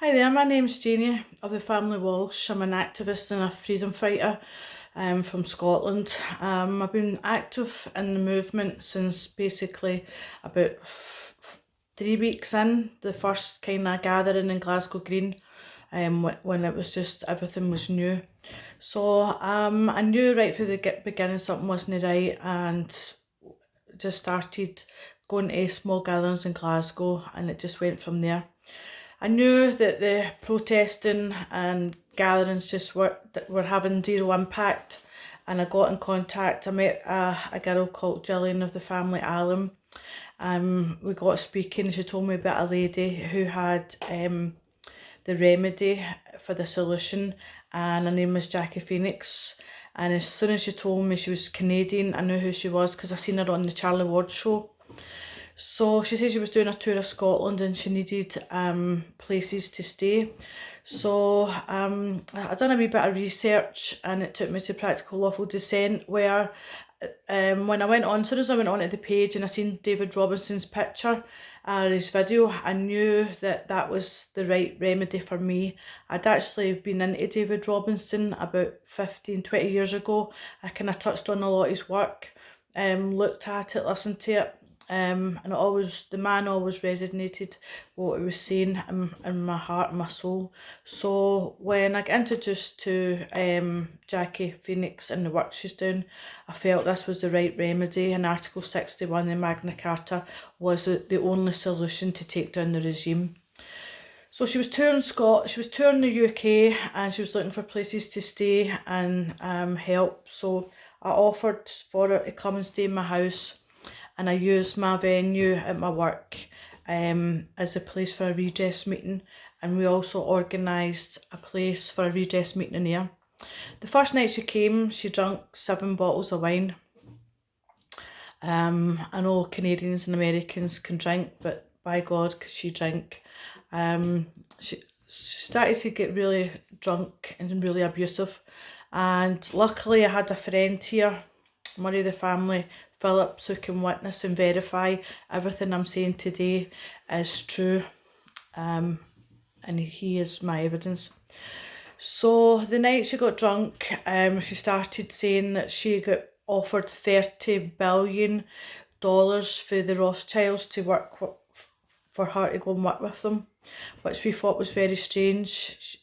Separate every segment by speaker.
Speaker 1: Hi there, my name's Janie of the family Walsh. I'm an activist and a freedom fighter from Scotland. I've been active in the movement since basically about 3 weeks in, the first kind of gathering in Glasgow Green, when it was just everything was new. So I knew right from the beginning something wasn't right, and just started going to small gatherings in Glasgow, and it just went from there. I knew that the protesting and gatherings just were having zero impact, and I got in contact. I met a girl called Gillian of the family Alum. We got speaking. She told me about a lady who had the remedy for the solution, and her name was Jackie Phenoix. And as soon as she told me she was Canadian, I knew who she was because I seen her on the Charlie Ward show. So she said she was doing a tour of Scotland and she needed places to stay. So I done a wee bit of research, and it took me to Practical Lawful Dissent, where when I went on, as soon as I went onto the page and I seen David Robinson's picture or his video, I knew that that was the right remedy for me. I'd actually been into David Robinson about 15, 20 years ago. I kind of touched on a lot of his work, looked at it, listened to it. And the man always resonated what he was saying in my heart and my soul. So when I got introduced to Jackie Phenoix and the work she's doing, I felt this was the right remedy, and Article 61 in Magna Carta was the only solution to take down the regime. So she was touring she was touring the UK, and she was looking for places to stay and help. So I offered for her to come and stay in my house, and I used my venue at my work as a place for a redress meeting, and we also organised a place for a redress meeting in there. The first night she came, she drank 7 bottles of wine. I know Canadians and Americans can drink, but by God, could she drink. She started to get really drunk and really abusive, and luckily I had a friend here, Murray the family, Phillips, who can witness and verify everything I'm saying today is true, and he is my evidence. So the night she got drunk, she started saying that she got offered $30 billion for the Rothschilds to work for her to go and work with them, which we thought was very strange.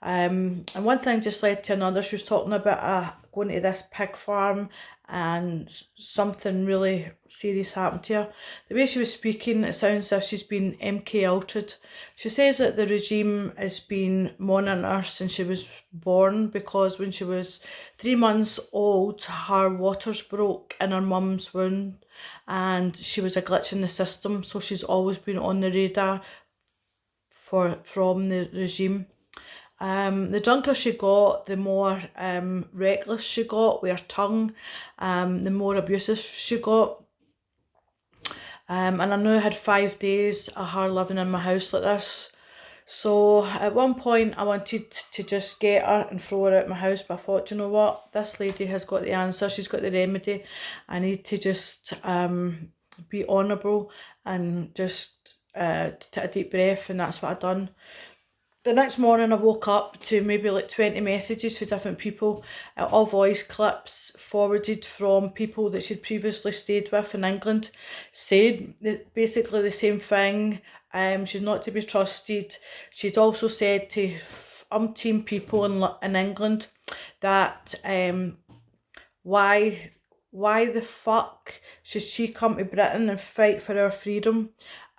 Speaker 1: And one thing just led to another. She was talking about going to this pig farm, and something really serious happened to her. The way she was speaking, it sounds as if she's been MK Ultra'd. She says that the regime has been monitoring her since she was born, because when she was 3 months old, her waters broke in her mum's womb, and she was a glitch in the system. So she's always been on the radar from the regime. The drunker she got, the more reckless she got with her tongue, the more abusive she got. And I knew I had 5 days of her living in my house like this. So at one point I wanted to just get her and throw her out my house, but I thought, you know what, this lady has got the answer, she's got the remedy. I need to just be honourable and just take a deep breath, and that's what I done. The next morning I woke up to maybe like 20 messages for different people, all voice clips forwarded from people that she'd previously stayed with in England, said basically the same thing. She's not to be trusted. She'd also said to umpteen people in England that why the fuck should she come to Britain and fight for our freedom,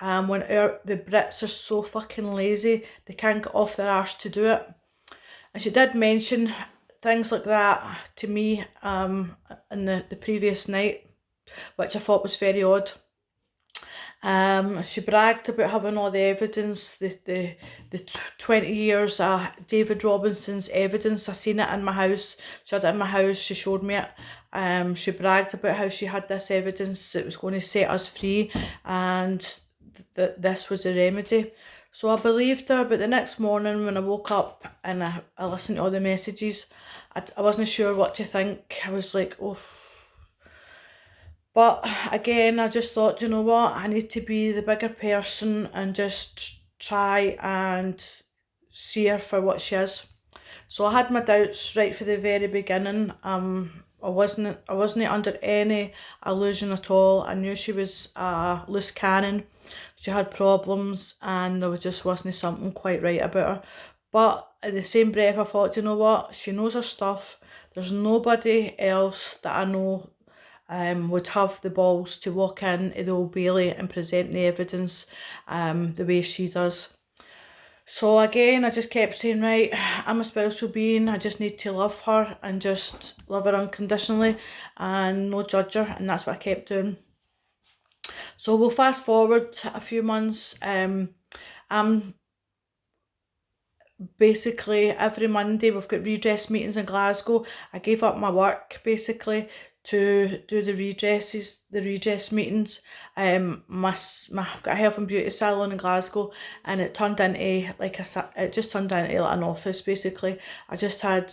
Speaker 1: when the Brits are so fucking lazy they can't get off their arse to do it. And she did mention things like that to me in the previous night, which I thought was very odd. She bragged about having all the evidence, the 20 years of David Robinson's evidence. I seen it in my house. She had it in my house. She showed me it. She bragged about how she had this evidence that was going to set us free, and that this was the remedy. So I believed her, but the next morning when I woke up and I listened to all the messages, I wasn't sure what to think. I was like, oh. But again, I just thought, you know what, I need to be the bigger person and just try and see her for what she is. So I had my doubts right from the very beginning. I wasn't under any illusion at all. I knew she was a loose cannon. She had problems, and there just wasn't something quite right about her. But in the same breath, I thought, you know what? She knows her stuff. There's nobody else that I know would have the balls to walk in the Old Bailey and present the evidence the way she does. So again, I just kept saying, right, I'm a spiritual being. I just need to love her and just love her unconditionally and no judge her. And that's what I kept doing. So we'll fast forward a few months. I'm basically every Monday we've got redress meetings in Glasgow. I gave up my work basically to do the redress meetings. I've got a health and beauty salon in Glasgow, and it turned into it just turned into like an office basically. I just had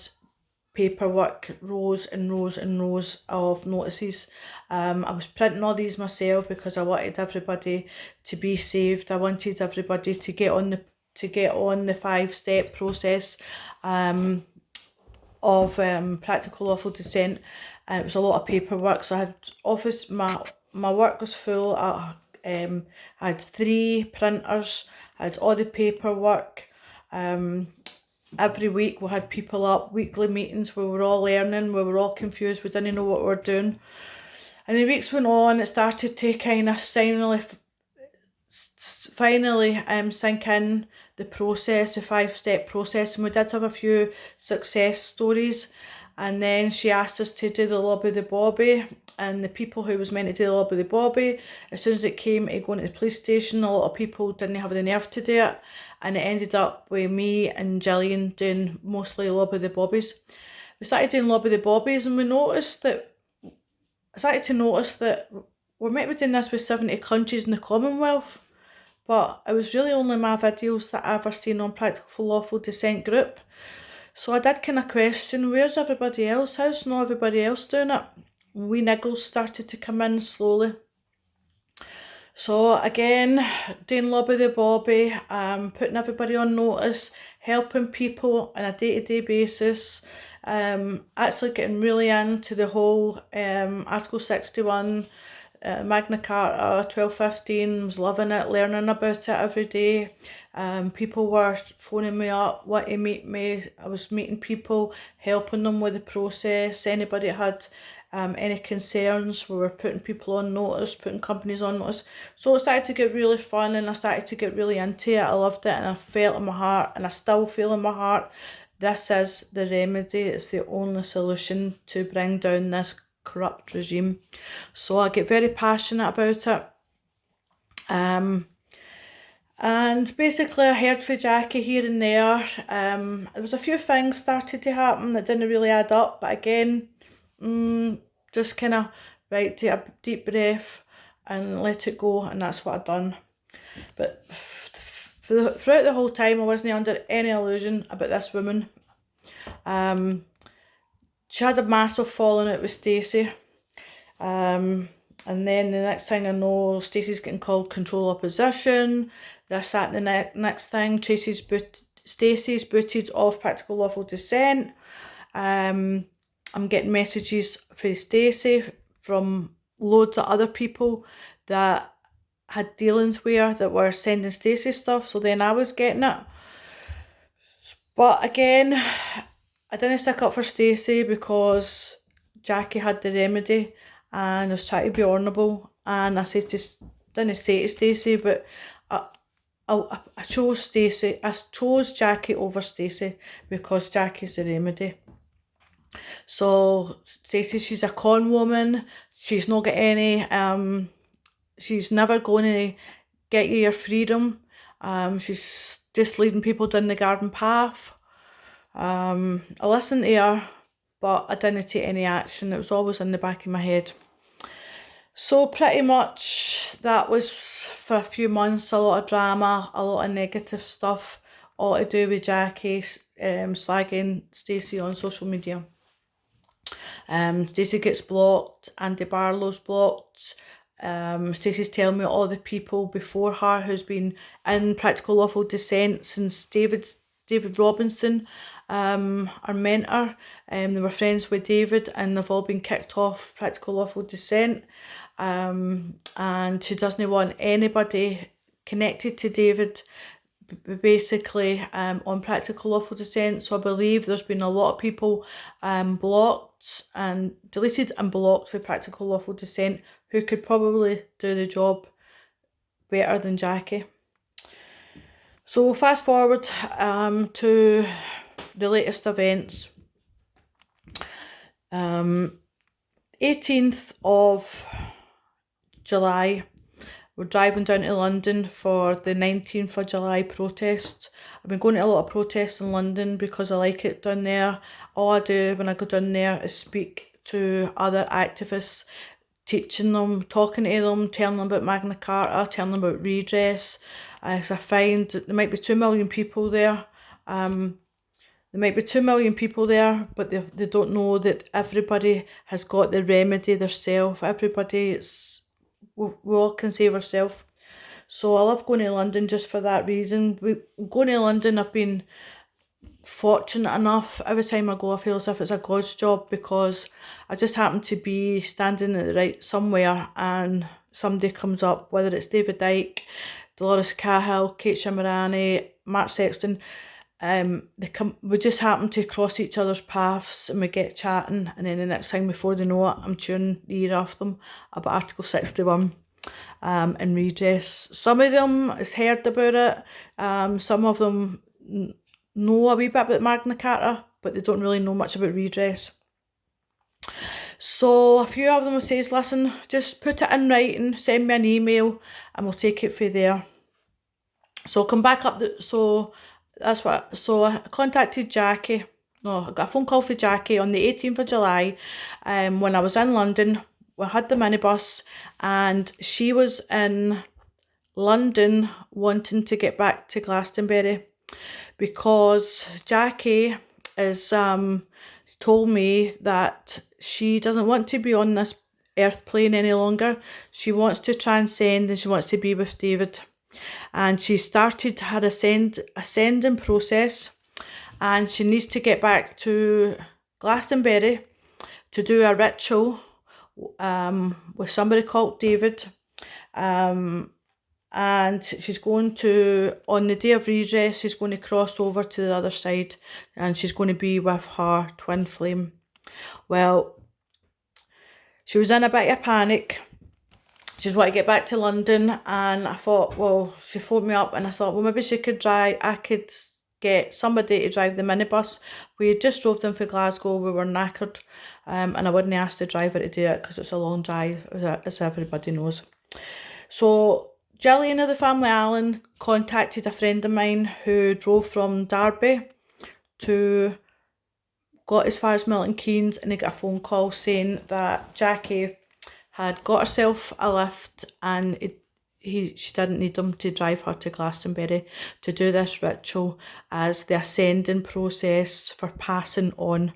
Speaker 1: paperwork, rows and rows and rows of notices. I was printing all these myself because I wanted everybody to be saved. I wanted everybody to get on the 5-step process of practical lawful descent, and it was a lot of paperwork. So I had my work was full. I had 3 printers. I had all the paperwork. Every week we had people up, weekly meetings where we were all learning, we were all confused, we didn't know what we were doing. And the weeks went on, it started to kind of finally sink in the process, the 5-step process, and we did have a few success stories. And then she asked us to do the lobby the bobby, and the people who was meant to do the lobby the bobby, as soon as it came to going to the police station, a lot of people didn't have the nerve to do it, and it ended up with me and Gillian doing mostly lobby the bobbies. We started doing lobby the bobbies, and I started to notice that we're meant to be doing this with 70 countries in the Commonwealth, but it was really only my videos that I ever seen on Practical Lawful Descent group. So I did kind of question, where's everybody else? How's not everybody else doing it? Wee niggles started to come in slowly. So again, doing lobby the bobby, putting everybody on notice, helping people on a day-to-day basis, actually getting really into the whole Article 61, Magna Carta, 1215, was loving it, learning about it every day. People were phoning me up, wanting to meet me. I was meeting people, helping them with the process. Anybody that had any concerns, we were putting people on notice, putting companies on notice. So it started to get really fun, and I started to get really into it. I loved it, and I felt in my heart, and I still feel in my heart, this is the remedy. It's the only solution to bring down this corrupt regime. So I get very passionate about it. And basically I heard from Jackie here and there. There was a few things started to happen that didn't really add up, but again, just kind of right, take a deep breath and let it go, and that's what I've done. But throughout the whole time, I wasn't under any illusion about this woman. She had a massive falling out with Stacey. And then the next thing I know, Stacey's getting called control opposition. This, that, and the next thing, Stacey's booted off Practical Lawful Descent. I'm getting messages for Stacey from loads of other people that had dealings with her that were sending Stacey stuff, so then I was getting it. But again, I didn't stick up for Stacey because Jackie had the remedy, and I was trying to be honourable, and didn't say to Stacey, but I chose Stacey. I chose Jackie over Stacey because Jackie's the remedy. So Stacey, she's a con woman. She's not got any. She's never going to get you your freedom. She's just leading people down the garden path. I listened to her, but I didn't take any action. It was always in the back of my head. So pretty much that was for a few months, a lot of drama, a lot of negative stuff, all to do with Jackie slagging Stacey on social media. Stacey gets blocked, Andy Barlow's blocked, Stacey's telling me all the people before her who's been in practical lawful dissent since David Robinson, our mentor. They were friends with David and they've all been kicked off practical lawful dissent. And she doesn't want anybody connected to David basically on practical lawful dissent. So I believe there's been a lot of people blocked and deleted and blocked for practical lawful dissent who could probably do the job better than Jackie. So we'll fast forward to the latest events. 18th of July, we're driving down to London for the 19th of July protest. I've been going to a lot of protests in London because I like it down there. All I do when I go down there is speak to other activists, teaching them, talking to them, telling them about Magna Carta, telling them about redress. Because I find there might be 2 million people there. There might be 2 million people there, but they don't know that everybody has got the remedy themselves. We all can save ourselves. So I love going to London just for that reason. Going to London, I've been fortunate enough. Every time I go, I feel as if it's a God's job because I just happen to be standing at the right somewhere and somebody comes up, whether it's David Icke, Dolores Cahill, Kate Shimerani, Mark Sexton. We just happen to cross each other's paths and we get chatting, and then the next thing before they know it, I'm chewing the ear off them about Article 61 and redress. Some of them has heard about it, some of them know a wee bit about Magna Carta, but they don't really know much about redress. So a few of them says, listen, just put it in writing, send me an email and we'll take it from there. So I'll come back up, so I contacted Jackie. No, I got a phone call for Jackie on the 18th of July when I was in London. We had the minibus and she was in London wanting to get back to Glastonbury because Jackie is told me that she doesn't want to be on this earth plane any longer. She wants to transcend and she wants to be with David. And she started her ascending process and she needs to get back to Glastonbury to do a ritual with somebody called David. And she's going to, on the day of redress, she's going to cross over to the other side and she's going to be with her twin flame. Well, she was in a bit of panic. She just wanted to get back to London and I thought, well, she phoned me up and I thought, well, maybe she could I could get somebody to drive the minibus. We had just drove them for Glasgow, we were knackered, and I wouldn't ask the driver to do it because it's a long drive, as everybody knows. So Gillian of the family Allen contacted a friend of mine who drove from Derby got as far as Milton Keynes, and he got a phone call saying that Jackie had got herself a lift and she didn't need him to drive her to Glastonbury to do this ritual as the ascending process for passing on.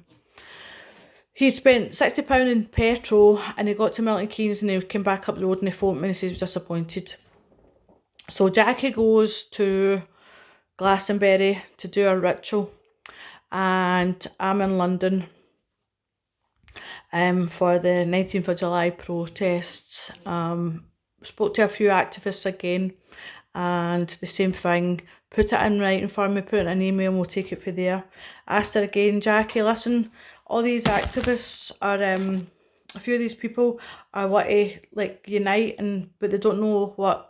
Speaker 1: He spent £60 in petrol and he got to Milton Keynes and he came back up the road and he phoned me and he said he was disappointed. So Jackie goes to Glastonbury to do a ritual and I'm in London for the 19th of July protests. Spoke to a few activists again and the same thing, put it in writing for me, put it in an email and we'll take it from there. Asked her again, Jackie, listen, all these activists are, a few of these people are want to unite but they don't know what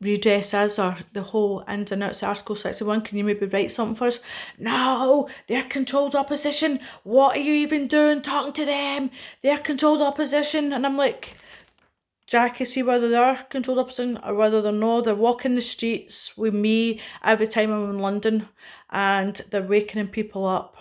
Speaker 1: redress is or the whole ins and outs of Article 61. Can you maybe write something for us? No, they're controlled opposition. What are you even doing talking to them? They're controlled opposition. And I'm like, Jackie, see whether they're controlled opposition or whether they're not. They're walking the streets with me every time I'm in London and they're waking people up.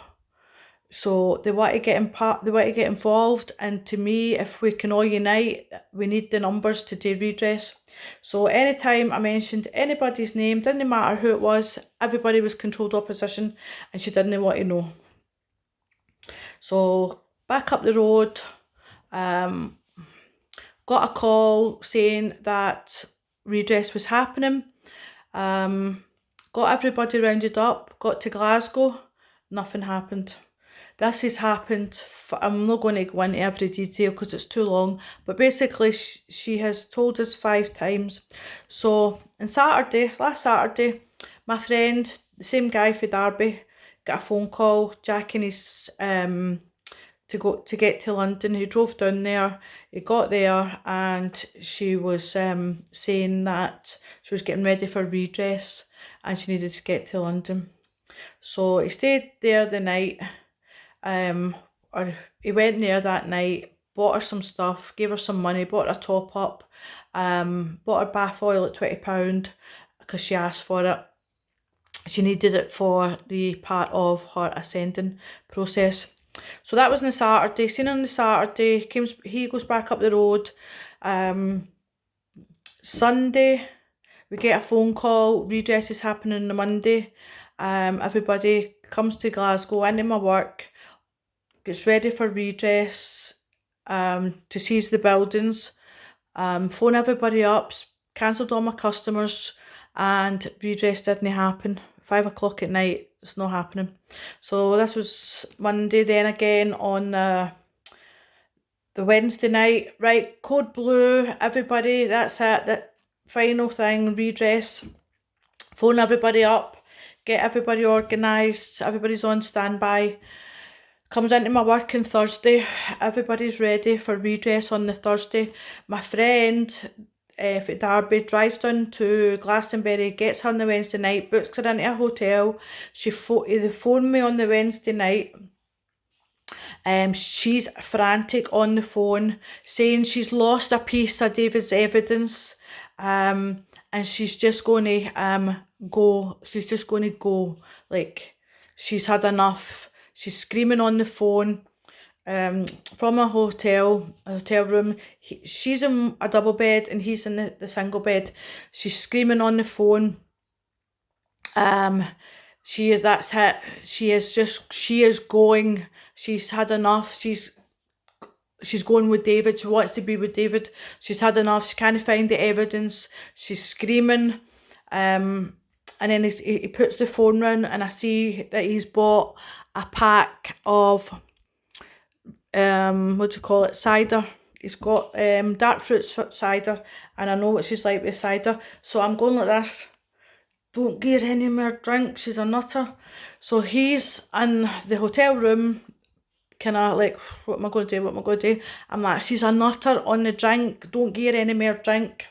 Speaker 1: So they want to get involved, and to me, if we can all unite, we need the numbers to do redress. So anytime I mentioned anybody's name, didn't matter who it was, everybody was controlled opposition and she didn't want to know. So back up the road, got a call saying that redress was happening. Got everybody rounded up, got to Glasgow, nothing happened. This has happened, I'm not going to go into every detail because it's too long, but basically she has told us 5 times. So on last Saturday, my friend, the same guy for Derby, got a phone call. Jackie and his to get to London. He drove down there, he got there, and she was saying that she was getting ready for redress and she needed to get to London. So he stayed there the night, or he went there that night, bought her some stuff, gave her some money, bought her a top up, bought her bath oil at £20 because she asked for it. She needed it for the part of her ascending process. So that was on the Saturday. Seen on the Saturday, he goes back up the road. Sunday, we get a phone call, redress is happening on the Monday. Everybody comes to Glasgow, into my work, gets ready for redress, to seize the buildings, phone everybody up, cancelled all my customers, and redress didn't happen. 5 o'clock at night, it's not happening. So this was Monday. Then again on the Wednesday night, right, code blue, everybody, that's it, the final thing, redress, phone everybody up, get everybody organised, everybody's on standby. Comes into my work on Thursday, everybody's ready for redress on the Thursday. My friend for Derby drives down to Glastonbury, gets her on the Wednesday night, books her into a hotel. They phoned me on the Wednesday night. She's frantic on the phone, saying she's lost a piece of David's evidence, and she's just going to go. She's just going to go. Like, she's had enough. She's screaming on the phone. From a hotel room. She's in a double bed and he's in the single bed. She's screaming on the phone. That's it. She is going. She's had enough. She's going with David. She wants to be with David. She's had enough. She can't find the evidence. She's screaming. And then he puts the phone round and I see that he's bought a pack of cider. He's got dark fruits cider, and I know what she's like with cider, so I'm going like this. Don't give her any more drink, she's a nutter. So he's in the hotel room, kind of like, what am I going to do? I'm like, she's a nutter on the drink, don't give her any more drink.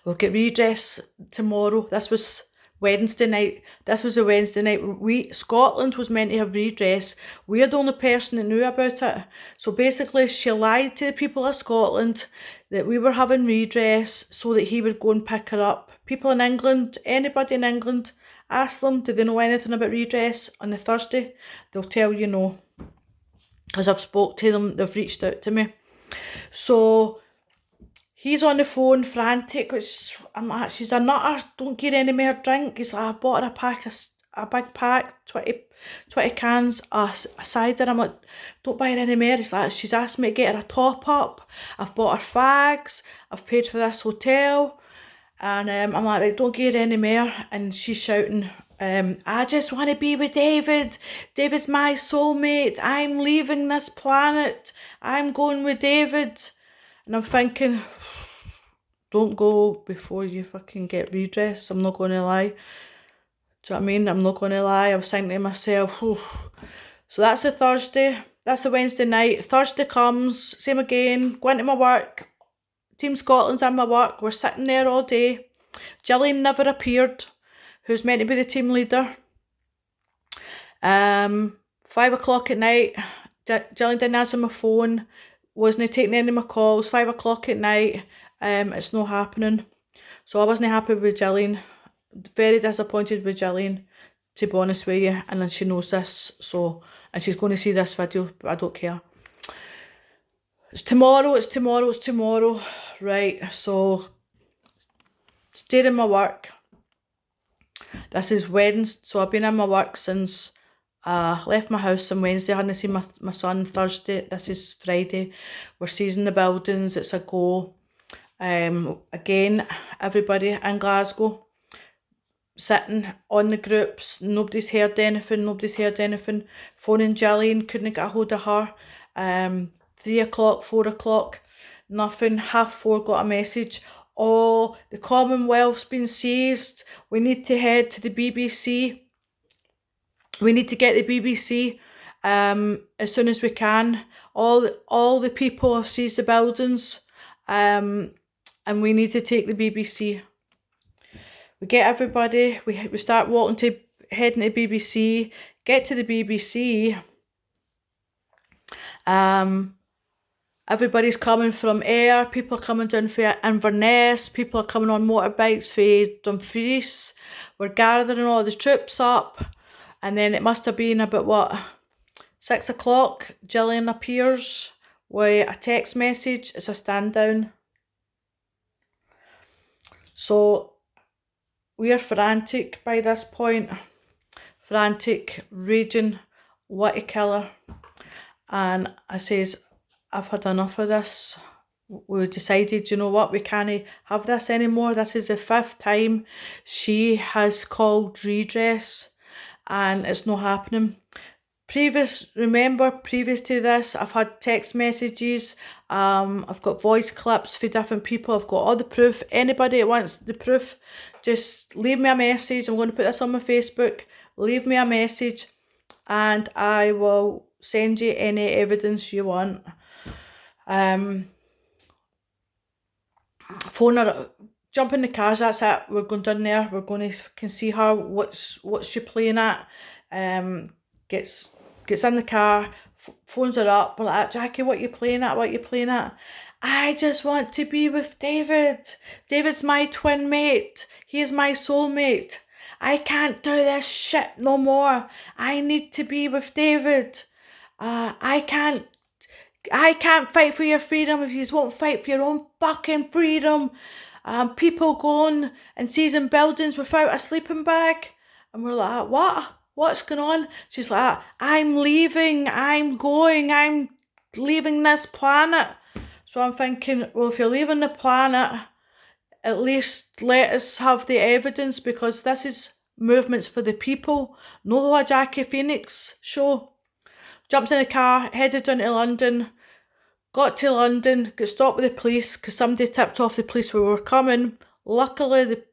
Speaker 1: We'll get redress tomorrow. This was Wednesday night. This was a Wednesday night. Scotland was meant to have redress. We're the only person that knew about it. So basically, she lied to the people of Scotland that we were having redress so that he would go and pick her up. People in England, anybody in England, ask them, do they know anything about redress on the Thursday? They'll tell you no. Because I've spoke to them, they've reached out to me. So he's on the phone, frantic, which I'm like, she's a nutter, don't give her any more drink. He's like, I bought her a big pack, 20 cans of cider. I'm like, don't buy her any more. He's like, she's asked me to get her a top up. I've bought her fags. I've paid for this hotel. And I'm like, right, don't give her any more. And she's shouting, I just want to be with David. David's my soulmate. I'm leaving this planet. I'm going with David. And I'm thinking, don't go before you fucking get redress. I'm not going to lie. Do you know what I mean? I'm not going to lie. I was thinking to myself, So that's a Thursday. That's a Wednesday night. Thursday comes, same again, go into my work. Team Scotland's in my work. We're sitting there all day. Gillian never appeared, who's meant to be the team leader. 5 o'clock at night, Gillian didn't answer my phone, wasn't taking any of my calls. 5 o'clock at night, it's not happening. So I wasn't happy with Gillian. Very disappointed with Gillian, to be honest with you. And then she knows this, so, and she's going to see this video, but I don't care. It's tomorrow. Right, so stayed in my work. This is Wednesday, so I've been in my work since Left my house on Wednesday. I hadn't seen my son Thursday. This is Friday. We're seizing the buildings. It's a go. Again, everybody in Glasgow sitting on the groups. Nobody's heard anything. Phoning Gillian, couldn't get a hold of her. 3 o'clock, 4 o'clock, nothing. 4:30 got a message. Oh, the Commonwealth's been seized. We need to head to the BBC. We need to get the BBC as soon as we can. All the people have seized the buildings, and we need to take the BBC. We get everybody. We start heading to BBC. Get to the BBC. Everybody's coming from Ayr. People are coming down from Inverness. People are coming on motorbikes from Dumfries. We're gathering all the troops up. And then it must have been about 6 o'clock, Gillian appears with a text message. It's a stand down. So we are frantic by this point. Frantic, raging, what to kill her. And I says, I've had enough of this. We decided, you know what, we can't have this anymore. This is the 5th time she has called redress, and it's not happening. Previous to this, I've had text messages, I've got voice clips for different people, I've got all the proof. Anybody that wants the proof, just leave me a message. I'm going to put this on my Facebook. Leave me a message and I will send you any evidence you want. Phone her, jump in the cars, that's it. We're going down there, we're going to can see her, what's she playing at. Gets in the car, phones her up, we're like, Jackie, what you playing at? I just want to be with David. David's my twin mate. He is my soulmate. I can't do this shit no more. I need to be with David. I can't fight for your freedom if you won't fight for your own fucking freedom. People going and seizing buildings without a sleeping bag. And we're like, what? What's going on? She's like, I'm leaving. I'm going. I'm leaving this planet. So I'm thinking, well, if you're leaving the planet, at least let us have the evidence, because this is movements for the people, no a Jackie Phenoix show. Jumped in the car, headed down to London. Got to London, got stopped with the police because somebody tipped off the police we were coming. Luckily,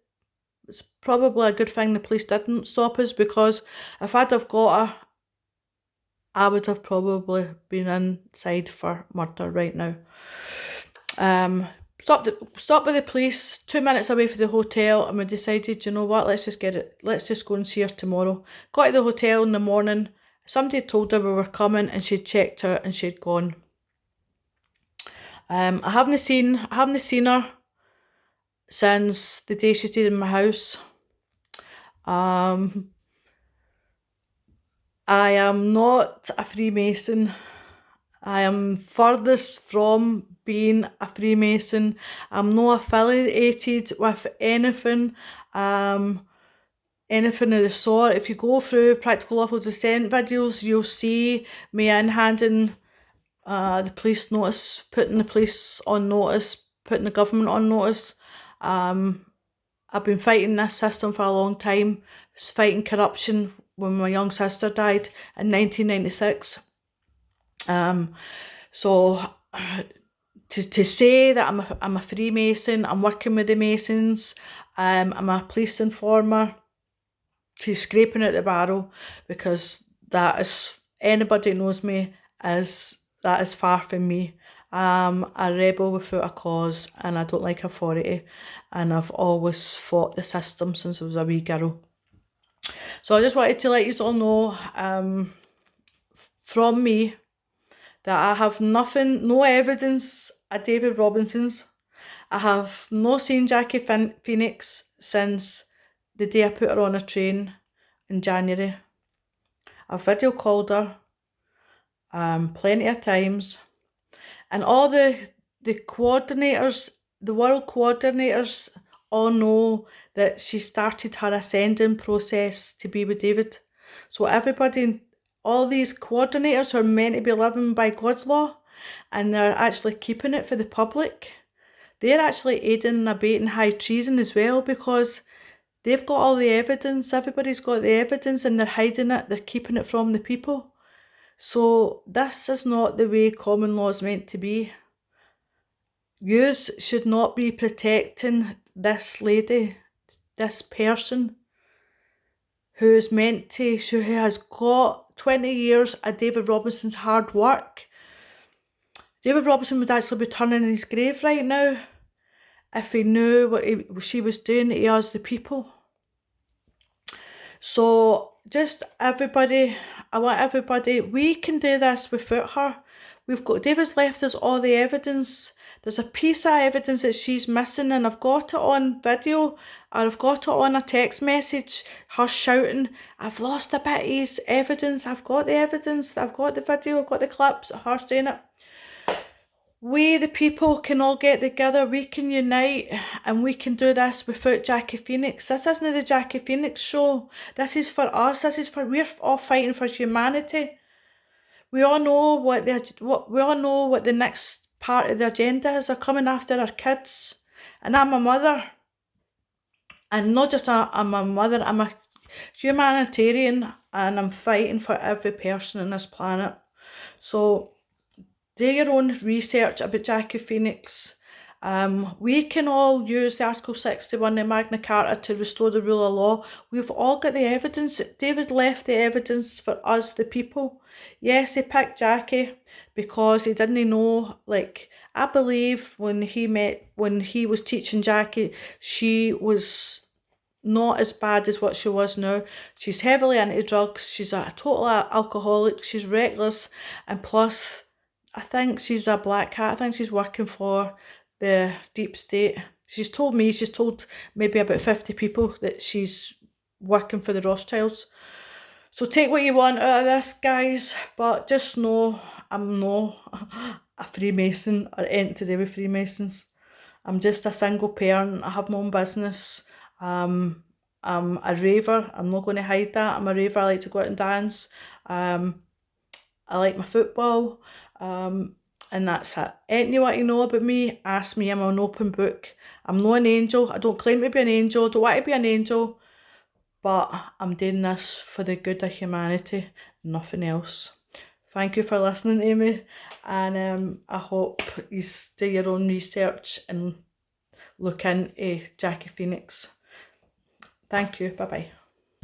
Speaker 1: it's probably a good thing the police didn't stop us, because if I'd have got her, I would have probably been inside for murder right now. Stopped with the police 2 minutes away from the hotel, and we decided, you know what, let's just go and see her tomorrow. Got to the hotel in the morning. Somebody told her we were coming, and she'd checked out and she'd gone. I haven't seen her since the day she stayed in my house. I am not a Freemason. I am furthest from being a Freemason. I'm not affiliated with anything, anything of the sort. If you go through Practical Lawful Dissent videos, you'll see me handing the police notice, putting the police on notice, putting the government on notice. I've been fighting this system for a long time. I was fighting corruption when my young sister died in 1996. So to say that I'm a Freemason, I'm working with the Masons, I'm a police informer, she's scraping at the barrel, because that is, anybody who knows me, that is far from me. I'm a rebel without a cause, and I don't like authority, and I've always fought the system since I was a wee girl. So I just wanted to let you all know, from me, that I have no evidence of David Robinson's. I have not seen Jackie Phenoix since the day I put her on a train in January. I've video called her plenty of times, and all the coordinators, the world coordinators, all know that she started her ascending process to be with David. So everybody all these coordinators who are meant to be living by God's law, and they're actually keeping it for the public. They're actually aiding and abetting high treason as well, because they've got all the evidence. Everybody's got the evidence, and they're hiding it. They're keeping it from the people. So this is not the way common law is meant to be. Yous should not be protecting this lady, this person who is meant to, who has got 20 years of David Robinson's hard work. David Robinson would actually be turning in his grave right now if he knew what she was doing to us, the people. So just everybody, I want everybody, we can do this without her. David's left us all the evidence. There's a piece of evidence that she's missing, and I've got it on video, or I've got it on a text message, her shouting, "I've lost a bit of his evidence." I've got the evidence, I've got the video, I've got the clips of her saying it. We, the people, can all get together, we can unite, and we can do this without Jackie Phenoix. This isn't the Jackie Phenoix show. This is for us. We're all fighting for humanity. We all know what the next part of the agenda is. They're coming after our kids. And I'm a mother. And not just I'm a mother, I'm a humanitarian, and I'm fighting for every person on this planet. So do your own research about Jackie Phenoix. We can all use the Article 61 of Magna Carta to restore the rule of law. We've all got the evidence. David left the evidence for us, the people. Yes, he picked Jackie because he didn't know, I believe when he was teaching Jackie, she was not as bad as what she was now. She's heavily into drugs. She's a total alcoholic. She's reckless. And plus, I think she's a black cat. I think she's working for the deep state. She's told maybe about 50 people that she's working for the Rothschilds. So take what you want out of this, guys, but just know I'm not a Freemason or anything to do with Freemasons. I'm just a single parent. I have my own business. I'm a raver. I'm not going to hide that. I'm a raver. I like to go out and dance. I like my football. And that's it. Anything you want to know about me, ask me. I'm an open book. I'm not an angel. I don't claim to be an angel. I don't want to be an angel. But I'm doing this for the good of humanity. Nothing else. Thank you for listening to me. And I hope you do your own research and look into Jackie Phenoix. Thank you. Bye-bye.